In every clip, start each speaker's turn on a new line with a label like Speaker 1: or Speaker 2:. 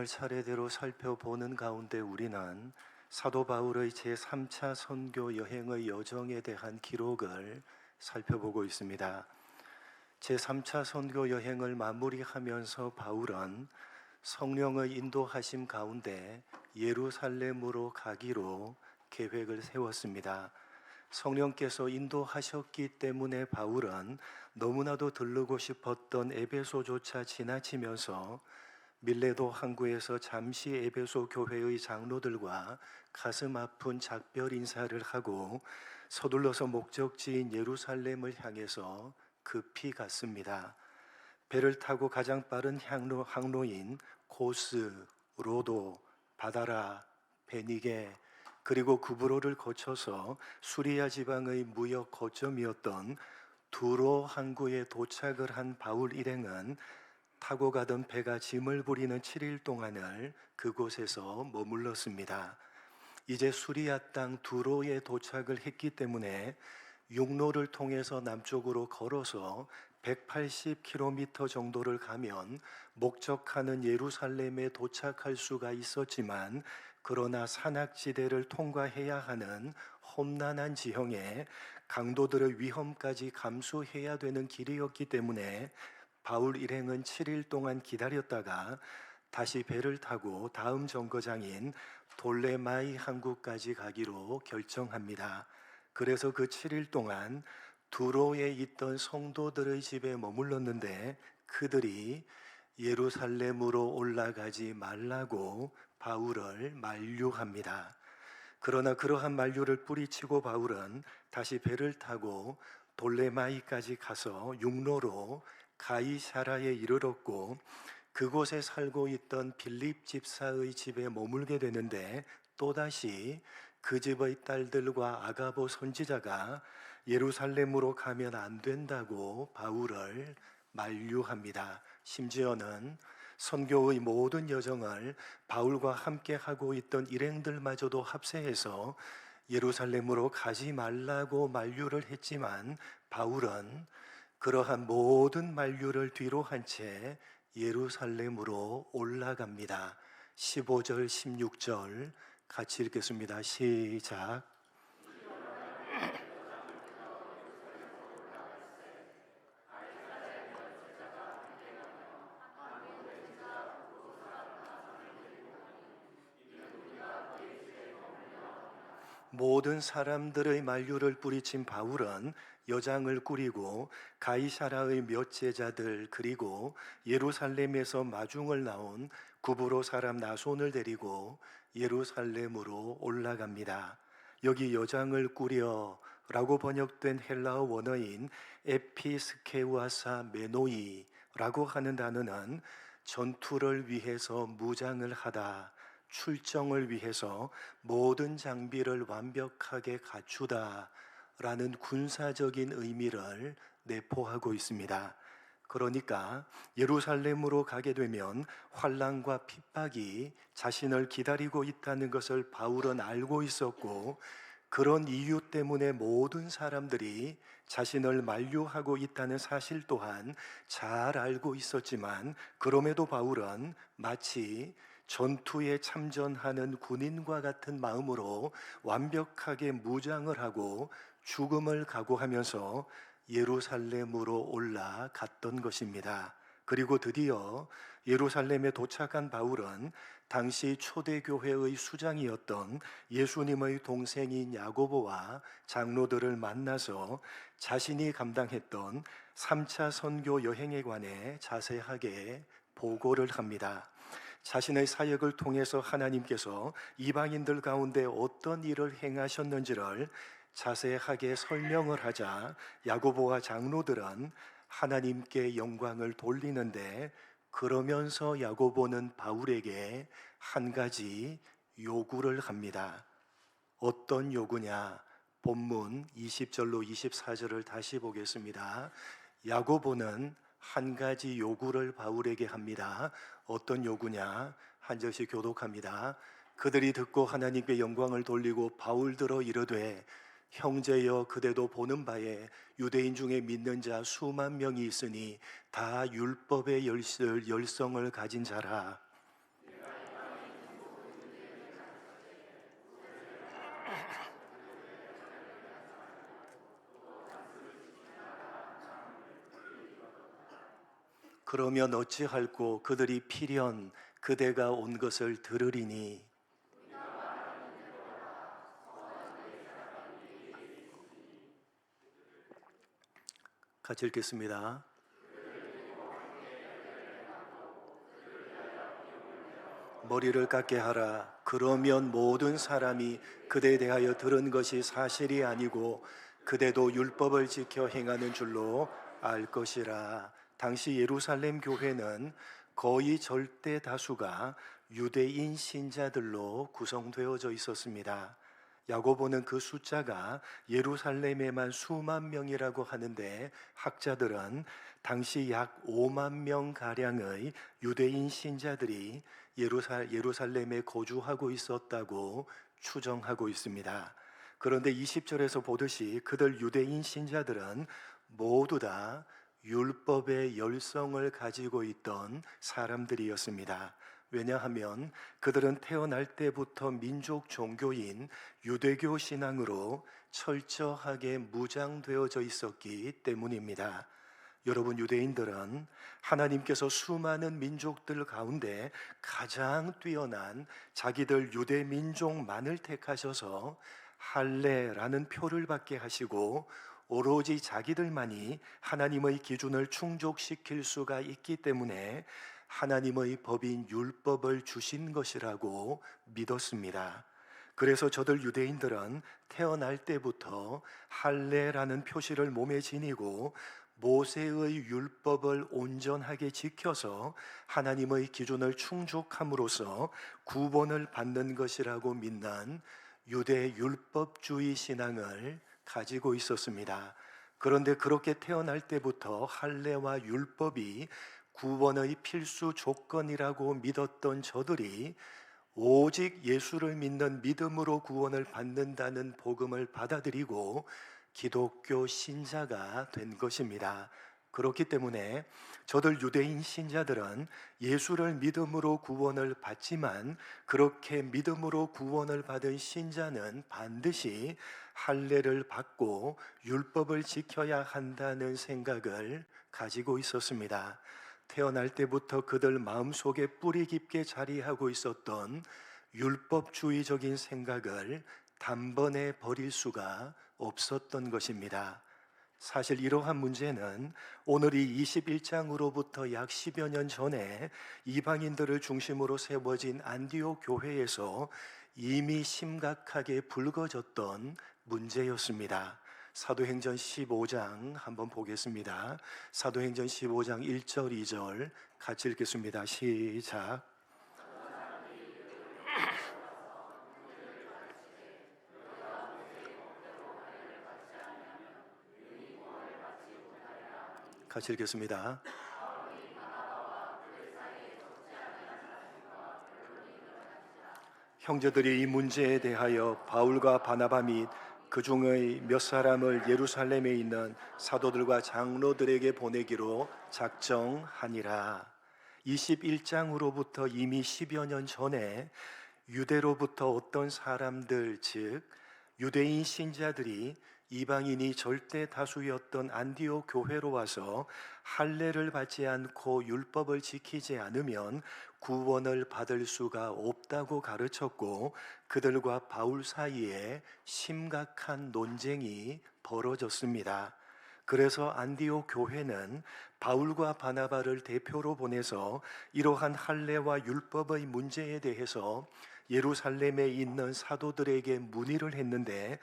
Speaker 1: 차례대로 살펴보는 가운데 우리는 사도 바울의 제3차 선교 여행의 여정에 대한 기록을 살펴보고 있습니다. 제3차 선교 여행을 마무리하면서 바울은 성령의 인도하심 가운데 예루살렘으로 가기로 계획을 세웠습니다. 성령께서 인도하셨기 때문에 바울은 너무나도 들르고 싶었던 에베소조차 지나치면서 밀레도 항구에서 잠시 에베소 교회의 장로들과 가슴 아픈 작별 인사를 하고 서둘러서 목적지인 예루살렘을 향해서 급히 갔습니다. 배를 타고 가장 빠른 항로인 고스, 로도, 바다라, 베니게 그리고 구브로를 거쳐서 수리아 지방의 무역 거점이었던 두로 항구에 도착을 한 바울 일행은 타고 가던 배가 짐을 부리는 7일 동안을 그곳에서 머물렀습니다. 이제 수리아 땅 두로에 도착을 했기 때문에 육로를 통해서 남쪽으로 걸어서 180km 정도를 가면 목적하는 예루살렘에 도착할 수가 있었지만, 그러나 산악지대를 통과해야 하는 험난한 지형에 강도들의 위험까지 감수해야 되는 길이었기 때문에 바울 일행은 7일 동안 기다렸다가 다시 배를 타고 다음 정거장인 돌레마이 항구까지 가기로 결정합니다. 그래서 그 7일 동안 두로에 있던 성도들의 집에 머물렀는데 그들이 예루살렘으로 올라가지 말라고 바울을 만류합니다. 그러나 그러한 만류를 뿌리치고 바울은 다시 배를 타고 돌레마이까지 가서 육로로 가이사라에 이르렀고, 그곳에 살고 있던 빌립 집사의 집에 머물게 되는데, 또다시 그 집의 딸들과 아가보 선지자가 예루살렘으로 가면 안 된다고 바울을 만류합니다. 심지어는 선교의 모든 여정을 바울과 함께 하고 있던 일행들마저도 합세해서 예루살렘으로 가지 말라고 만류를 했지만, 바울은 그러한 모든 만류를 뒤로 한 채 예루살렘으로 올라갑니다. 15절, 16절 같이 읽겠습니다. 시작. 모든 사람들의 만류를 뿌리친 바울은 여장을 꾸리고 가이사라의 몇 제자들 그리고 예루살렘에서 마중을 나온 구브로 사람 나손을 데리고 예루살렘으로 올라갑니다. 여기 여장을 꾸려 라고 번역된 헬라어 원어인 에피스케우아사 메노이라고 하는 단어는 전투를 위해서 무장을 하다, 출정을 위해서 모든 장비를 완벽하게 갖추다 라는 군사적인 의미를 내포하고 있습니다. 그러니까 예루살렘으로 가게 되면 환난과 핍박이 자신을 기다리고 있다는 것을 바울은 알고 있었고, 그런 이유 때문에 모든 사람들이 자신을 만류하고 있다는 사실 또한 잘 알고 있었지만, 그럼에도 바울은 마치 전투에 참전하는 군인과 같은 마음으로 완벽하게 무장을 하고 죽음을 각오하면서 예루살렘으로 올라갔던 것입니다. 그리고 드디어 예루살렘에 도착한 바울은 당시 초대교회의 수장이었던 예수님의 동생인 야고보와 장로들을 만나서 자신이 감당했던 3차 선교 여행에 관해 자세하게 보고를 합니다. 자신의 사역을 통해서 하나님께서 이방인들 가운데 어떤 일을 행하셨는지를 자세하게 설명을 하자 야고보와 장로들은 하나님께 영광을 돌리는데, 그러면서 야고보는 바울에게 한 가지 요구를 합니다. 어떤 요구냐? 본문 20절로 24절을 다시 보겠습니다. 야고보는 한 가지 요구를 바울에게 합니다. 어떤 요구냐? 한 절씩 교독합니다. 그들이 듣고 하나님께 영광을 돌리고 바울들어 이르되, 형제여 그대도 보는 바에 유대인 중에 믿는 자 수만 명이 있으니 다 율법의 열성을 가진 자라. 그러면 어찌할꼬 그들이 필연 그대가 온 것을 들으리니. 같이 읽겠습니다. 머리를 깎게 하라. 그러면 모든 사람이 그대에 대하여 들은 것이 사실이 아니고 그대도 율법을 지켜 행하는 줄로 알 것이라. 당시 예루살렘 교회는 거의 절대 다수가 유대인 신자들로 구성되어져 있었습니다. 야고보는 그 숫자가 예루살렘에만 수만 명이라고 하는데, 학자들은 당시 약 5만 명 가량의 유대인 신자들이 예루살렘에 거주하고 있었다고 추정하고 있습니다. 그런데 20절에서 보듯이 그들 유대인 신자들은 모두 다 율법의 열성을 가지고 있던 사람들이었습니다. 왜냐하면 그들은 태어날 때부터 민족 종교인 유대교 신앙으로 철저하게 무장되어져 있었기 때문입니다. 여러분, 유대인들은 하나님께서 수많은 민족들 가운데 가장 뛰어난 자기들 유대 민족만을 택하셔서 할례라는 표를 받게 하시고 오로지 자기들만이 하나님의 기준을 충족시킬 수가 있기 때문에 하나님의 법인 율법을 주신 것이라고 믿었습니다. 그래서 저들 유대인들은 태어날 때부터 할례라는 표시를 몸에 지니고 모세의 율법을 온전하게 지켜서 하나님의 기준을 충족함으로써 구원을 받는 것이라고 믿는 유대 율법주의 신앙을 가지고 있었습니다. 그런데 그렇게 태어날 때부터 할례와 율법이 구원의 필수 조건이라고 믿었던 저들이 오직 예수를 믿는 믿음으로 구원을 받는다는 복음을 받아들이고 기독교 신자가 된 것입니다. 그렇기 때문에 저들 유대인 신자들은 예수를 믿음으로 구원을 받지만, 그렇게 믿음으로 구원을 받은 신자는 반드시 할례를 받고 율법을 지켜야 한다는 생각을 가지고 있었습니다. 태어날 때부터 그들 마음속에 뿌리 깊게 자리하고 있었던 율법주의적인 생각을 단번에 버릴 수가 없었던 것입니다. 사실 이러한 문제는 오늘 이 21장으로부터 약 10여 년 전에 이방인들을 중심으로 세워진 안디옥 교회에서 이미 심각하게 불거졌던 문제였습니다. 사도행전 15장 한번 보겠습니다. 사도행전 15장 1절 2절 같이 읽겠습니다. 시작. 같이 읽겠습니다. 형제들이 이 문제에 대하여 바울과 바나바 및 그 중의 몇 사람을 예루살렘에 있는 사도들과 장로들에게 보내기로 작정하니라. 21장으로부터 이미 10여 년 전에 유대로부터 어떤 사람들, 즉 유대인 신자들이 이방인이 절대 다수였던 안디옥 교회로 와서 할례를 받지 않고 율법을 지키지 않으면 구원을 받을 수가 없다고 가르쳤고, 그들과 바울 사이에 심각한 논쟁이 벌어졌습니다. 그래서 안디옥 교회는 바울과 바나바를 대표로 보내서 이러한 할례와 율법의 문제에 대해서 예루살렘에 있는 사도들에게 문의를 했는데,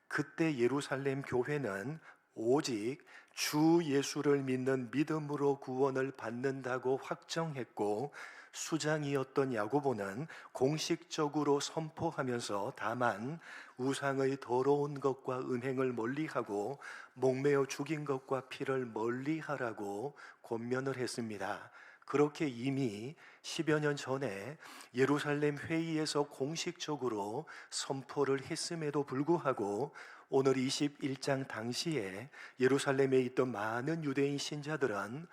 Speaker 1: 그때 예루살렘 교회는 오직 주 예수를 믿는 믿음으로 구원을 받는다고 확정했고, 수장이었던 야고보는 공식적으로 선포하면서 다만 우상의 더러운 것과 음행을 멀리하고 목매어 죽인 것과 피를 멀리하라고 권면을 했습니다. 그렇게 이미 10여 년 전에 예루살렘 회의에서 공식적으로 선포를 했음에도 불구하고 오늘 21장 당시에 예루살렘에 있던 많은 유대인 신자들은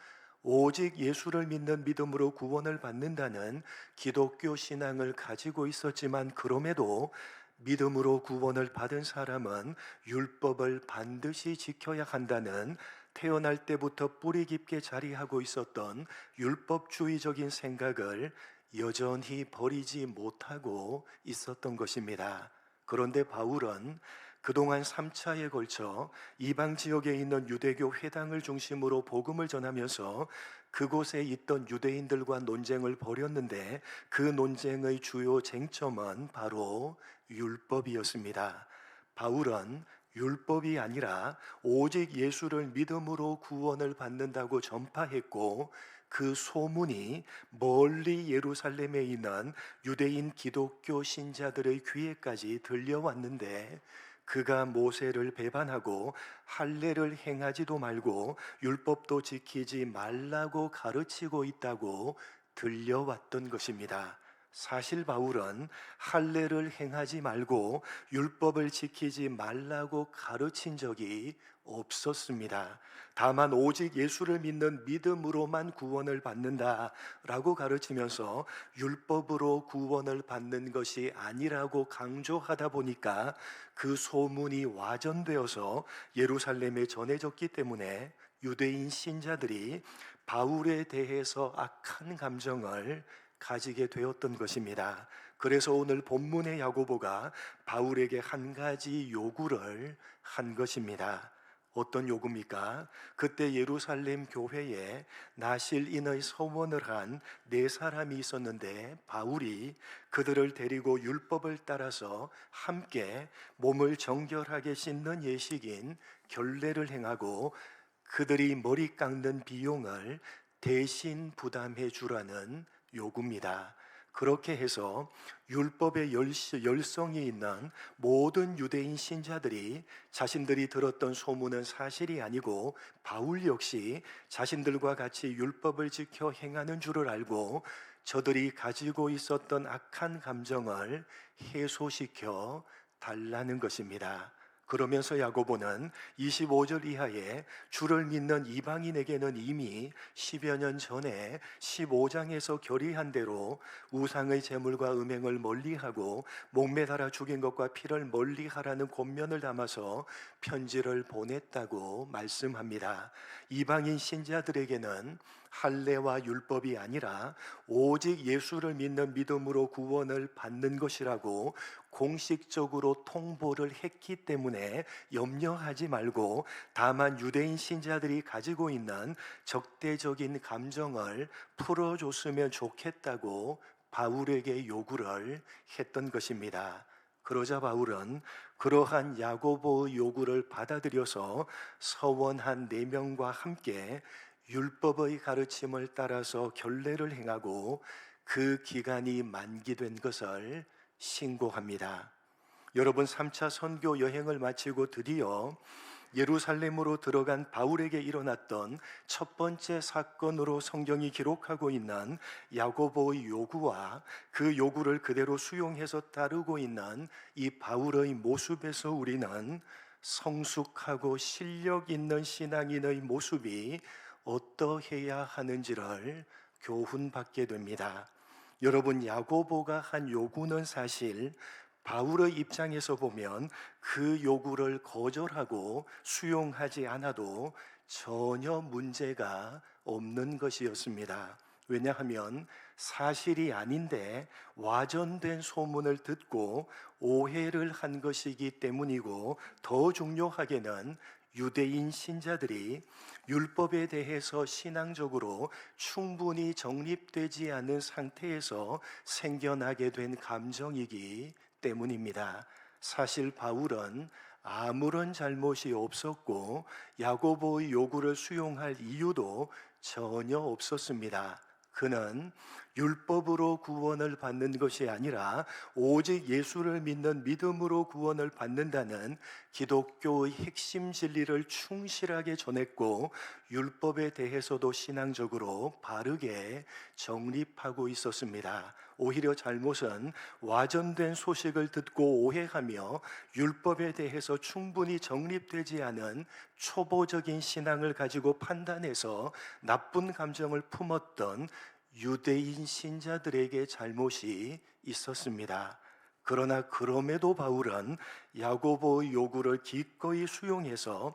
Speaker 1: 오직 예수를 믿는 믿음으로 구원을 받는다는 기독교 신앙을 가지고 있었지만, 그럼에도 믿음으로 구원을 받은 사람은 율법을 반드시 지켜야 한다는 태어날 때부터 뿌리 깊게 자리하고 있었던 율법주의적인 생각을 여전히 버리지 못하고 있었던 것입니다. 그런데 바울은 그동안 3차에 걸쳐 이방 지역에 있는 유대교 회당을 중심으로 복음을 전하면서 그곳에 있던 유대인들과 논쟁을 벌였는데 그 논쟁의 주요 쟁점은 바로 율법이었습니다. 바울은 율법이 아니라 오직 예수를 믿음으로 구원을 받는다고 전파했고, 그 소문이 멀리 예루살렘에 있는 유대인 기독교 신자들의 귀에까지 들려왔는데, 그가 모세를 배반하고 할례를 행하지도 말고 율법도 지키지 말라고 가르치고 있다고 들려왔던 것입니다. 사실 바울은 할례를 행하지 말고 율법을 지키지 말라고 가르친 적이 없었습니다. 다만 오직 예수를 믿는 믿음으로만 구원을 받는다라고 가르치면서 율법으로 구원을 받는 것이 아니라고 강조하다 보니까 그 소문이 와전되어서 예루살렘에 전해졌기 때문에 유대인 신자들이 바울에 대해서 악한 감정을 가지게 되었던 것입니다. 그래서 오늘 본문의 야고보가 바울에게 한 가지 요구를 한 것입니다. 어떤 요구입니까? 그때 예루살렘 교회에 나실인의 서원을 한 4사람이 있었는데, 바울이 그들을 데리고 율법을 따라서 함께 몸을 정결하게 씻는 예식인 결례를 행하고 그들이 머리 깎는 비용을 대신 부담해 주라는 요구입니다. 그렇게 해서 율법의 열성이 있는 모든 유대인 신자들이 자신들이 들었던 소문은 사실이 아니고 바울 역시 자신들과 같이 율법을 지켜 행하는 줄을 알고 저들이 가지고 있었던 악한 감정을 해소시켜 달라는 것입니다. 그러면서 야고보는 25절 이하에 주를 믿는 이방인에게는 이미 10여 년 전에 15장에서 결의한 대로 우상의 제물과 음행을 멀리하고 목매달아 죽인 것과 피를 멀리하라는 권면을 담아서 편지를 보냈다고 말씀합니다. 이방인 신자들에게는 할례와 율법이 아니라 오직 예수를 믿는 믿음으로 구원을 받는 것이라고 공식적으로 통보를 했기 때문에 염려하지 말고 다만 유대인 신자들이 가지고 있는 적대적인 감정을 풀어줬으면 좋겠다고 바울에게 요구를 했던 것입니다. 그러자 바울은 그러한 야고보의 요구를 받아들여서 서원한 4명과 함께 율법의 가르침을 따라서 결례를 행하고 그 기간이 만기된 것을 신고합니다. 여러분, 3차 선교 여행을 마치고 드디어 예루살렘으로 들어간 바울에게 일어났던 첫 번째 사건으로 성경이 기록하고 있는 야고보의 요구와 그 요구를 그대로 수용해서 따르고 있는 이 바울의 모습에서 우리는 성숙하고 실력 있는 신앙인의 모습이 어떠해야 하는지를 교훈받게 됩니다. 여러분, 야고보가 한 요구는 사실 바울의 입장에서 보면 그 요구를 거절하고 수용하지 않아도 전혀 문제가 없는 것이었습니다. 왜냐하면 사실이 아닌데 와전된 소문을 듣고 오해를 한 것이기 때문이고, 더 중요하게는 유대인 신자들이 율법에 대해서 신앙적으로 충분히 정립되지 않은 상태에서 생겨나게 된 감정이기 때문입니다. 사실 바울은 아무런 잘못이 없었고 야고보의 요구를 수용할 이유도 전혀 없었습니다. 그는 율법으로 구원을 받는 것이 아니라 오직 예수를 믿는 믿음으로 구원을 받는다는 기독교의 핵심 진리를 충실하게 전했고, 율법에 대해서도 신앙적으로 바르게 정립하고 있었습니다. 오히려 잘못은 와전된 소식을 듣고 오해하며 율법에 대해서 충분히 정립되지 않은 초보적인 신앙을 가지고 판단해서 나쁜 감정을 품었던 유대인 신자들에게 잘못이 있었습니다. 그러나 그럼에도 바울은 야고보의 요구를 기꺼이 수용해서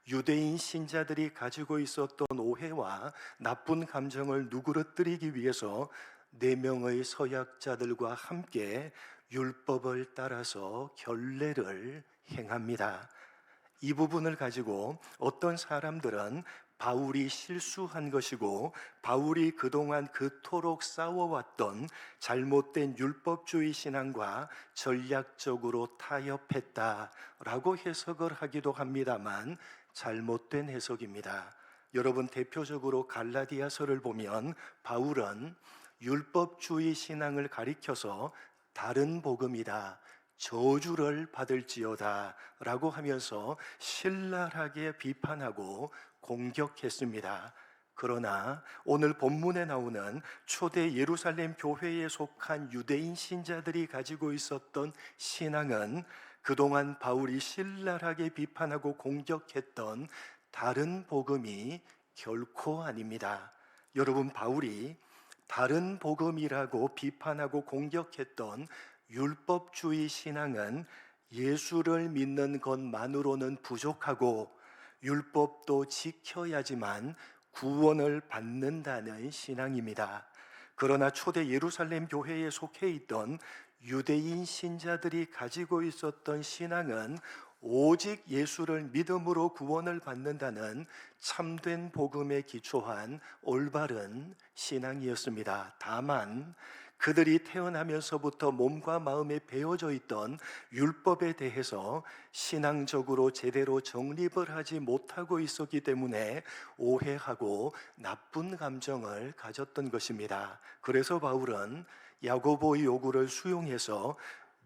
Speaker 1: 유대인 신자들이 가지고 있었던 오해와 나쁜 감정을 누그러뜨리기 위해서 4명의 서약자들과 함께 율법을 따라서 결례를 행합니다. 이 부분을 가지고 어떤 사람들은 바울이 실수한 것이고 바울이 그동안 그토록 싸워왔던 잘못된 율법주의 신앙과 전략적으로 타협했다라고 해석을 하기도 합니다만 잘못된 해석입니다. 여러분, 대표적으로 갈라디아서를 보면 바울은 율법주의 신앙을 가리켜서 다른 복음이다, 저주를 받을지어다 라고 하면서 신랄하게 비판하고 공격했습니다. 그러나 오늘 본문에 나오는 초대 예루살렘 교회에 속한 유대인 신자들이 가지고 있었던 신앙은 그동안 바울이 신랄하게 비판하고 공격했던 다른 복음이 결코 아닙니다. 여러분, 바울이 다른 복음이라고 비판하고 공격했던 율법주의 신앙은 예수를 믿는 것만으로는 부족하고 율법도 지켜야지만 구원을 받는다는 신앙입니다. 그러나 초대 예루살렘 교회에 속해 있던 유대인 신자들이 가지고 있었던 신앙은 오직 예수를 믿음으로 구원을 받는다는 참된 복음에 기초한 올바른 신앙이었습니다. 다만 그들이 태어나면서부터 몸과 마음에 배어져 있던 율법에 대해서 신앙적으로 제대로 정립을 하지 못하고 있었기 때문에 오해하고 나쁜 감정을 가졌던 것입니다. 그래서 바울은 야고보의 요구를 수용해서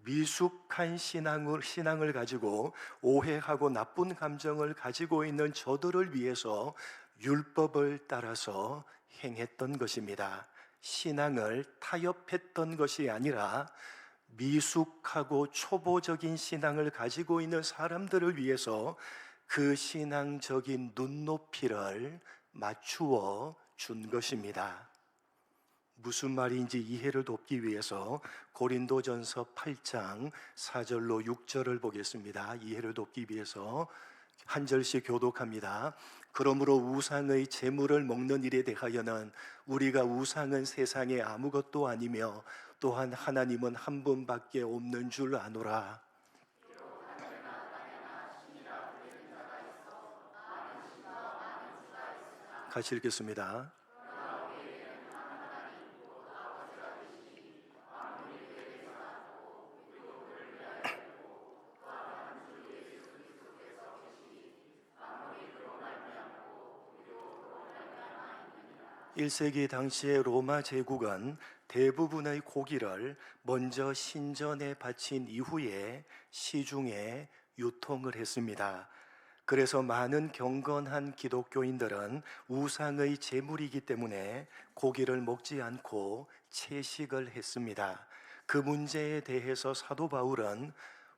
Speaker 1: 미숙한 신앙을 가지고 오해하고 나쁜 감정을 가지고 있는 저들을 위해서 율법을 따라서 행했던 것입니다. 신앙을 타협했던 것이 아니라 미숙하고 초보적인 신앙을 가지고 있는 사람들을 위해서 그 신앙적인 눈높이를 맞추어 준 것입니다. 무슨 말인지 이해를 돕기 위해서 고린도전서 8장 4절로 6절을 보겠습니다. 이해를 돕기 위해서 한 절씩 교독합니다. 그러므로 우상의 제물을 먹는 일에 대하여는 우리가 우상은 세상에 아무것도 아니며 또한 하나님은 한 분밖에 없는 줄 아노라. 같이 읽겠습니다. 1세기 당시의 로마 제국은 대부분의 고기를 먼저 신전에 바친 이후에 시중에 유통을 했습니다. 그래서 많은 경건한 기독교인들은 우상의 제물이기 때문에 고기를 먹지 않고 채식을 했습니다. 그 문제에 대해서 사도 바울은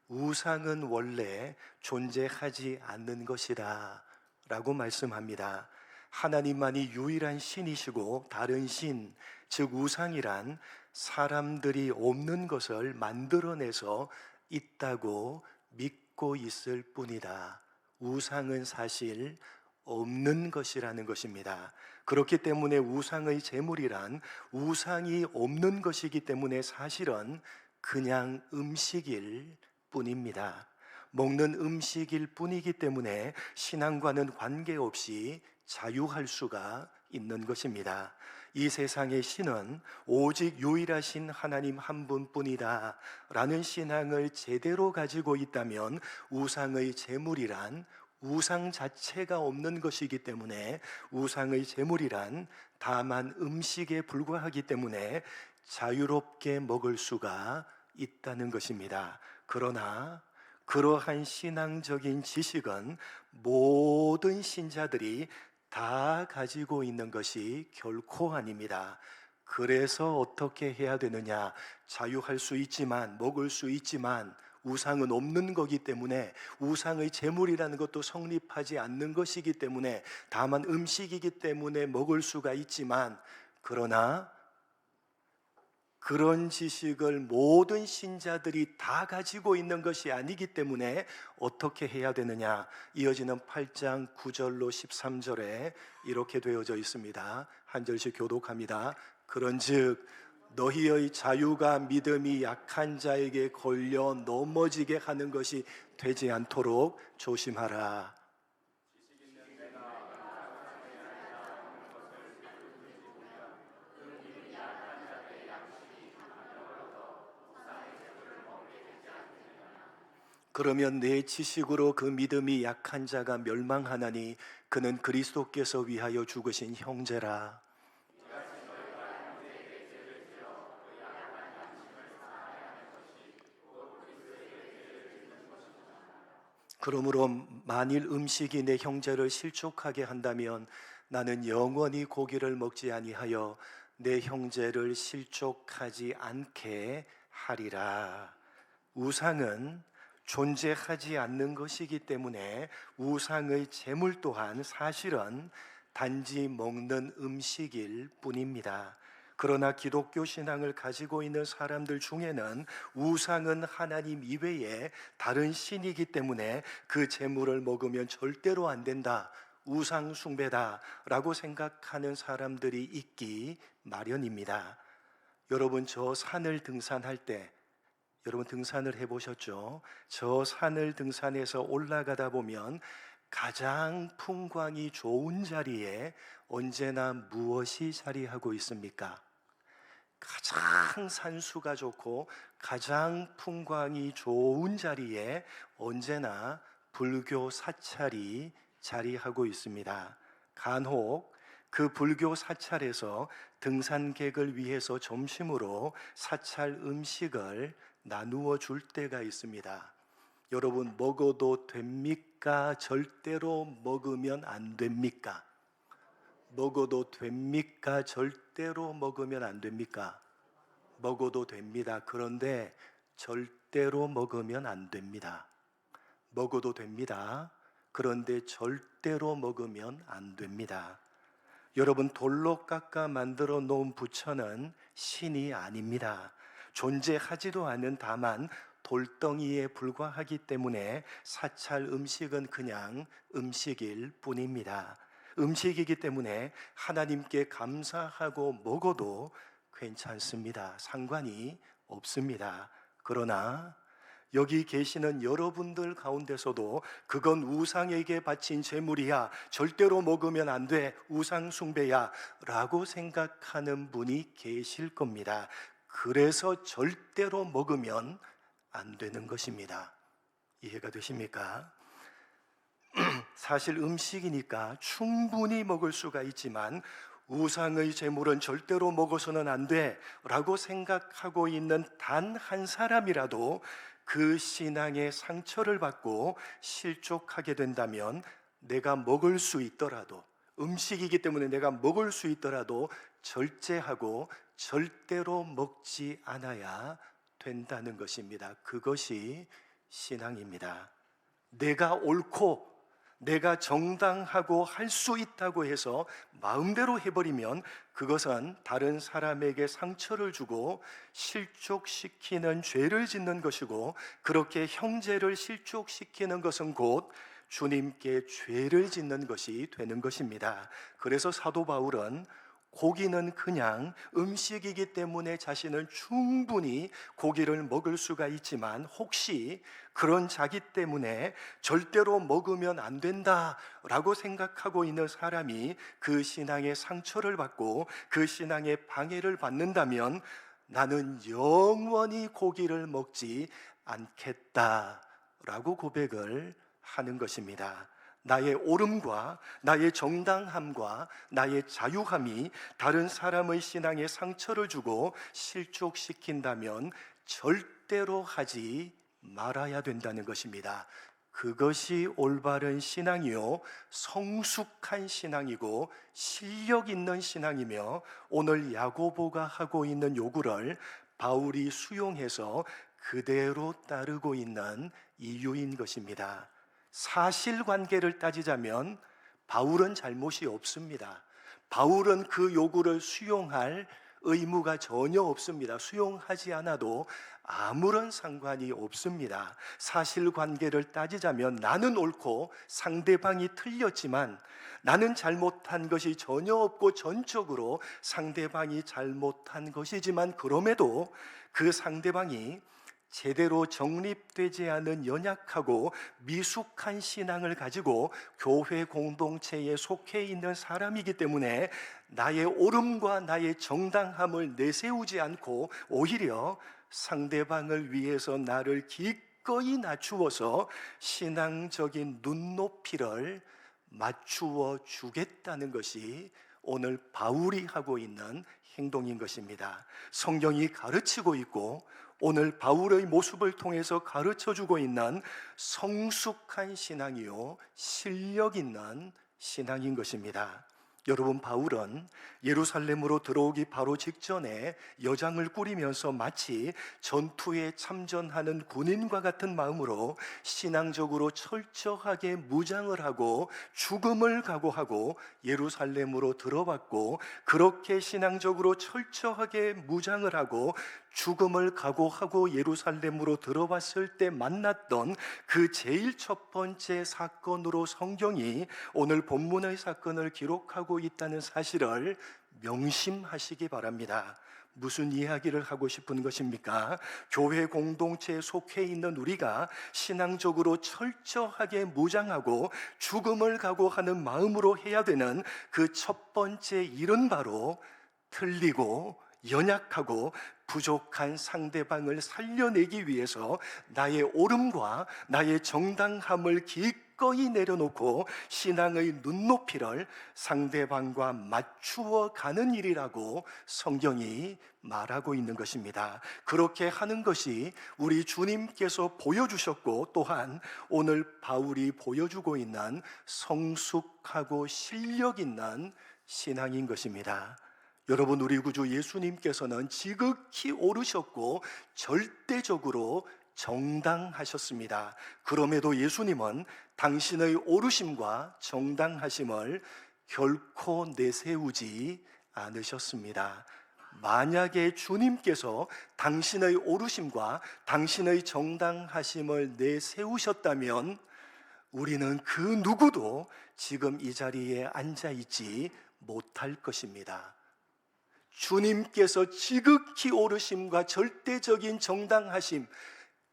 Speaker 1: 우상은 원래 존재하지 않는 것이다 라고 말씀합니다. 하나님만이 유일한 신이시고 다른 신, 즉 우상이란 사람들이 없는 것을 만들어내서 있다고 믿고 있을 뿐이다. 우상은 사실 없는 것이라는 것입니다. 그렇기 때문에 우상의 제물이란 우상이 없는 것이기 때문에 사실은 그냥 음식일 뿐입니다. 먹는 음식일 뿐이기 때문에 신앙과는 관계없이 자유할 수가 있는 것입니다. 이 세상의 신은 오직 유일하신 하나님 한 분뿐이다 라는 신앙을 제대로 가지고 있다면 우상의 제물이란 우상 자체가 없는 것이기 때문에 우상의 제물이란 다만 음식에 불과하기 때문에 자유롭게 먹을 수가 있다는 것입니다. 그러나 그러한 신앙적인 지식은 모든 신자들이 다 가지고 있는 것이 결코 아닙니다. 그래서 어떻게 해야 되느냐? 자유할 수 있지만, 먹을 수 있지만 우상은 없는 거기 때문에 우상의 제물이라는 것도 성립하지 않는 것이기 때문에 다만 음식이기 때문에 먹을 수가 있지만, 그러나 그런 지식을 모든 신자들이 다 가지고 있는 것이 아니기 때문에 어떻게 해야 되느냐? 이어지는 8장 9절로 13절에 이렇게 되어져 있습니다. 한 절씩 교독합니다. 그런즉 너희의 자유가 믿음이 약한 자에게 걸려 넘어지게 하는 것이 되지 않도록 조심하라. 그러면 내 지식으로 그 믿음이 약한 자가 멸망하나니 그는 그리스도께서 위하여 죽으신 형제라. 그러므로 만일 음식이 내 형제를 실족하게 한다면 나는 영원히 고기를 먹지 아니하여 내 형제를 실족하지 않게 하리라. 우상은 존재하지 않는 것이기 때문에 우상의 제물 또한 사실은 단지 먹는 음식일 뿐입니다. 그러나 기독교 신앙을 가지고 있는 사람들 중에는 우상은 하나님 이외에 다른 신이기 때문에 그 제물을 먹으면 절대로 안 된다, 우상 숭배다 라고 생각하는 사람들이 있기 마련입니다. 여러분, 저 산을 등산할 때 여러분 등산을 해보셨죠? 저 산을 등산해서 올라가다 보면 가장 풍광이 좋은 자리에 언제나 무엇이 자리하고 있습니까? 가장 산수가 좋고 가장 풍광이 좋은 자리에 언제나 불교 사찰이 자리하고 있습니다. 간혹 그 불교 사찰에서 등산객을 위해서 점심으로 사찰 음식을 나누어 줄 때가 있습니다. 여러분, 먹어도 됩니까? 절대로 먹으면 안 됩니까? 먹어도 됩니까? 절대로 먹으면 안 됩니까? 먹어도 됩니다. 그런데 절대로 먹으면 안 됩니다. 먹어도 됩니다. 그런데 절대로 먹으면 안 됩니다. 여러분, 돌로 깎아 만들어 놓은 부처는 신이 아닙니다. 존재하지도 않은 다만 돌덩이에 불과하기 때문에 사찰 음식은 그냥 음식일 뿐입니다. 음식이기 때문에 하나님께 감사하고 먹어도 괜찮습니다. 상관이 없습니다. 그러나 여기 계시는 여러분들 가운데서도 그건 우상에게 바친 제물이야, 절대로 먹으면 안 돼, 우상 숭배야 라고 생각하는 분이 계실 겁니다. 그래서 절대로 먹으면 안 되는 것입니다. 이해가 되십니까? 사실 음식이니까 충분히 먹을 수가 있지만 우상의 제물은 절대로 먹어서는 안 돼 라고 생각하고 있는 단 한 사람이라도 그 신앙의 상처를 받고 실족하게 된다면 내가 먹을 수 있더라도, 음식이기 때문에 내가 먹을 수 있더라도 절제하고 절대로 먹지 않아야 된다는 것입니다. 그것이 신앙입니다. 내가 옳고 내가 정당하고 할 수 있다고 해서 마음대로 해버리면 그것은 다른 사람에게 상처를 주고 실족시키는 죄를 짓는 것이고, 그렇게 형제를 실족시키는 것은 곧 주님께 죄를 짓는 것이 되는 것입니다. 그래서 사도 바울은 고기는 그냥 음식이기 때문에 자신은 충분히 고기를 먹을 수가 있지만 혹시 그런 자기 때문에 절대로 먹으면 안 된다라고 생각하고 있는 사람이 그 신앙의 상처를 받고 그 신앙의 방해를 받는다면 나는 영원히 고기를 먹지 않겠다라고 고백을 하는 것입니다. 나의 옳음과 나의 정당함과 나의 자유함이 다른 사람의 신앙에 상처를 주고 실족시킨다면 절대로 하지 말아야 된다는 것입니다. 그것이 올바른 신앙이요, 성숙한 신앙이고 실력 있는 신앙이며 오늘 야고보가 하고 있는 요구를 바울이 수용해서 그대로 따르고 있는 이유인 것입니다. 사실관계를 따지자면 바울은 잘못이 없습니다. 바울은 그 요구를 수용할 의무가 전혀 없습니다. 수용하지 않아도 아무런 상관이 없습니다. 사실관계를 따지자면 나는 옳고 상대방이 틀렸지만 나는 잘못한 것이 전혀 없고 전적으로 상대방이 잘못한 것이지만, 그럼에도 그 상대방이 제대로 정립되지 않은 연약하고 미숙한 신앙을 가지고 교회 공동체에 속해 있는 사람이기 때문에 나의 옳음과 나의 정당함을 내세우지 않고 오히려 상대방을 위해서 나를 기꺼이 낮추어서 신앙적인 눈높이를 맞추어 주겠다는 것이 오늘 바울이 하고 있는 행동인 것입니다. 성경이 가르치고 있고 오늘 바울의 모습을 통해서 가르쳐주고 있는 성숙한 신앙이요 실력 있는 신앙인 것입니다. 여러분, 바울은 예루살렘으로 들어오기 바로 직전에 여장을 꾸리면서 마치 전투에 참전하는 군인과 같은 마음으로 신앙적으로 철저하게 무장을 하고 죽음을 각오하고 예루살렘으로 들어왔고, 그렇게 신앙적으로 철저하게 무장을 하고 죽음을 각오하고 예루살렘으로 들어왔을 때 만났던 그 제일 첫 번째 사건으로 성경이 오늘 본문의 사건을 기록하고 있다는 사실을 명심하시기 바랍니다. 무슨 이야기를 하고 싶은 것입니까? 교회 공동체에 속해 있는 우리가 신앙적으로 철저하게 무장하고 죽음을 각오하는 마음으로 해야 되는 그 첫 번째 일은 바로 틀리고 연약하고 부족한 상대방을 살려내기 위해서 나의 옳음과 나의 정당함을 기꺼이 내려놓고 신앙의 눈높이를 상대방과 맞추어 가는 일이라고 성경이 말하고 있는 것입니다. 그렇게 하는 것이 우리 주님께서 보여주셨고, 또한 오늘 바울이 보여주고 있는 성숙하고 실력 있는 신앙인 것입니다. 여러분, 우리 구주 예수님께서는 지극히 옳으셨고 절대적으로 정당하셨습니다. 그럼에도 예수님은 당신의 옳으심과 정당하심을 결코 내세우지 않으셨습니다. 만약에 주님께서 당신의 옳으심과 당신의 정당하심을 내세우셨다면 우리는 그 누구도 지금 이 자리에 앉아 있지 못할 것입니다. 주님께서 지극히 옳으심과 절대적인 정당하심,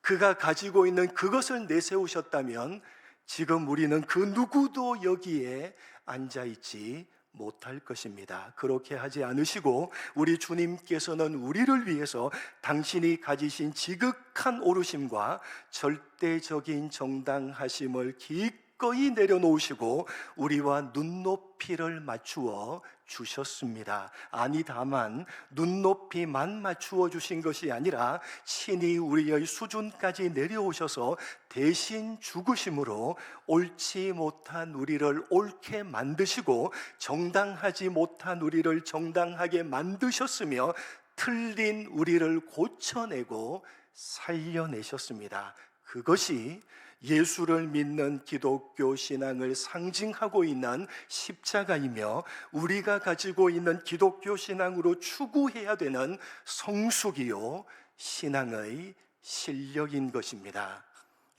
Speaker 1: 그가 가지고 있는 그것을 내세우셨다면 지금 우리는 그 누구도 여기에 앉아있지 못할 것입니다. 그렇게 하지 않으시고 우리 주님께서는 우리를 위해서 당신이 가지신 지극한 옳으심과 절대적인 정당하심을 기꺼이 내려놓으시고 우리와 눈높이를 맞추어 주셨습니다. 아니, 다만 눈높이만 맞추어 주신 것이 아니라 친히 우리의 수준까지 내려오셔서 대신 죽으심으로 옳지 못한 우리를 옳게 만드시고 정당하지 못한 우리를 정당하게 만드셨으며 틀린 우리를 고쳐내고 살려내셨습니다. 그것이 예수를 믿는 기독교 신앙을 상징하고 있는 십자가이며 우리가 가지고 있는 기독교 신앙으로 추구해야 되는 성숙이요 신앙의 실력인 것입니다.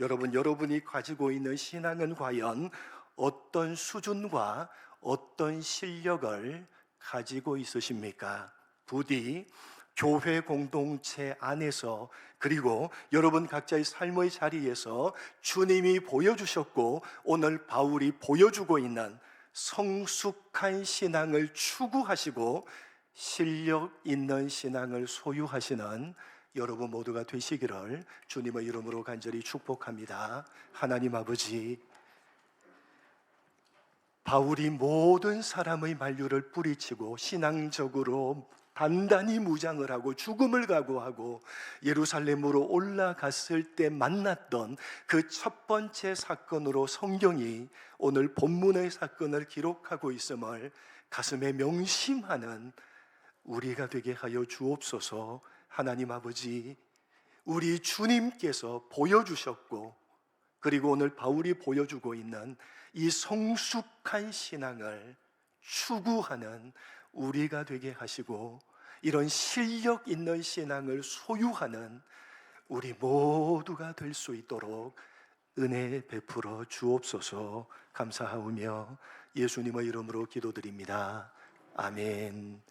Speaker 1: 여러분, 여러분이 가지고 있는 신앙은 과연 어떤 수준과 어떤 실력을 가지고 있으십니까? 부디 교회 공동체 안에서, 그리고 여러분 각자의 삶의 자리에서 주님이 보여주셨고 오늘 바울이 보여주고 있는 성숙한 신앙을 추구하시고 실력 있는 신앙을 소유하시는 여러분 모두가 되시기를 주님의 이름으로 간절히 축복합니다. 하나님 아버지, 바울이 모든 사람의 만류를 뿌리치고 신앙적으로 단단히 무장을 하고 죽음을 각오하고 예루살렘으로 올라갔을 때 만났던 그 첫 번째 사건으로 성경이 오늘 본문의 사건을 기록하고 있음을 가슴에 명심하는 우리가 되게 하여 주옵소서. 하나님 아버지, 우리 주님께서 보여주셨고 그리고 오늘 바울이 보여주고 있는 이 성숙한 신앙을 추구하는 우리가 되게 하시고 이런 실력 있는 신앙을 소유하는 우리 모두가 될 수 있도록 은혜 베풀어 주옵소서. 감사하오며 예수님의 이름으로 기도드립니다. 아멘.